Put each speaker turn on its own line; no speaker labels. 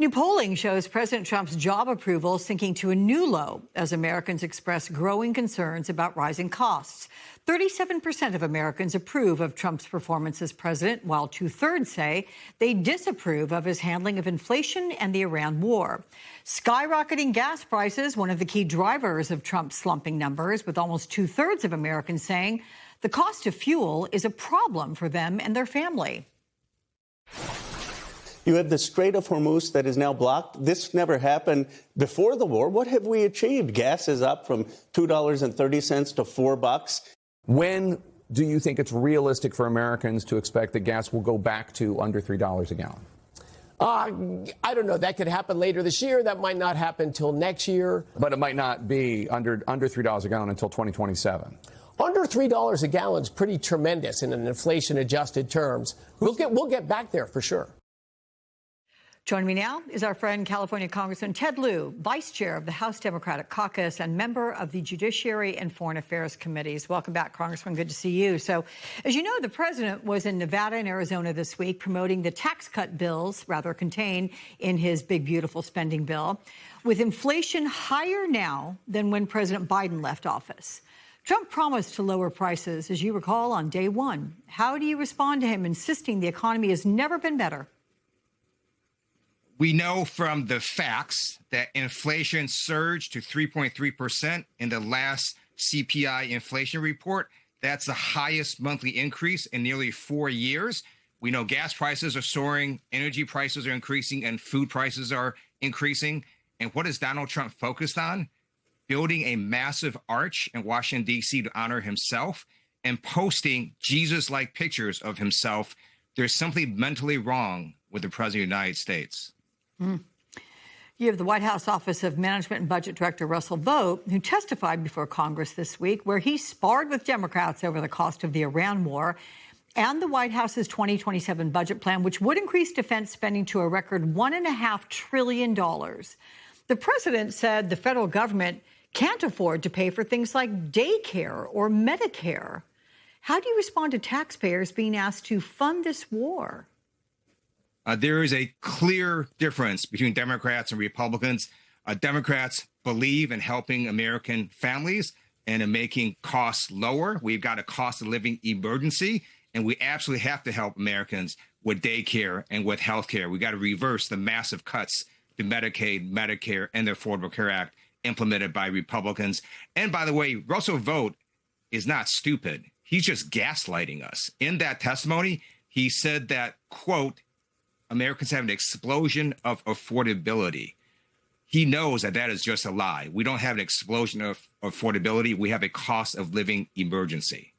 New polling shows President Trump's job approval sinking to a new low as Americans express growing concerns about rising costs. 37% of Americans approve of Trump's performance as president, while two-thirds say they disapprove of his handling of inflation and the Iran war. Skyrocketing gas prices, one of the key drivers of Trump's slumping numbers, with almost two-thirds of Americans saying the cost of fuel is a problem for them and their family.
You have the Strait of Hormuz that is now blocked. This never happened before the war. What have we achieved? Gas is up from $2.30 to $4.
When do you think it's realistic for Americans to expect that gas will go back to under $3 a gallon?
I don't know. That could happen later this year. That might not happen until next year.
But it might not be under $3 a gallon until 2027.
Under $3 a gallon is pretty tremendous in an inflation-adjusted terms. We'll get back there for sure.
Joining me now is our friend California Congressman Ted Lieu, Vice Chair of the House Democratic Caucus and member of the Judiciary and Foreign Affairs Committees. Welcome back, Congressman. Good to see you. So, as you know, the president was in Nevada and Arizona this week promoting the tax cut bills, rather contained in his big, beautiful spending bill, with inflation higher now than when President Biden left office. Trump promised to lower prices, as you recall, on day one. How do you respond to him insisting the economy has never been better?
We know from the facts that inflation surged to 3.3% in the last CPI inflation report. That's the highest monthly increase in nearly 4 years. We know gas prices are soaring, energy prices are increasing, and food prices are increasing. And what is Donald Trump focused on? Building a massive arch in Washington, D.C. to honor himself and posting Jesus-like pictures of himself. There's something mentally wrong with the President of the United States.
You have the White House Office of Management and Budget Director Russell Vought, who testified before Congress this week, where he sparred with Democrats over the cost of the Iran war and the White House's 2027 budget plan, which would increase defense spending to a record $1.5 trillion. The president said the federal government can't afford to pay for things like daycare or Medicare. How do you respond to taxpayers being asked to fund this war?
There is a clear difference between Democrats and Republicans. Democrats believe in helping American families and in making costs lower. We've got a cost of living emergency, and we absolutely have to help Americans with daycare and with health care. We got to reverse the massive cuts to Medicaid, Medicare, and the Affordable Care Act implemented by Republicans. And by the way, Russell Vought is not stupid. He's just gaslighting us. In that testimony, he said that, quote, Americans have an explosion of affordability. He knows that that is just a lie. We don't have an explosion of affordability. We have a cost of living emergency.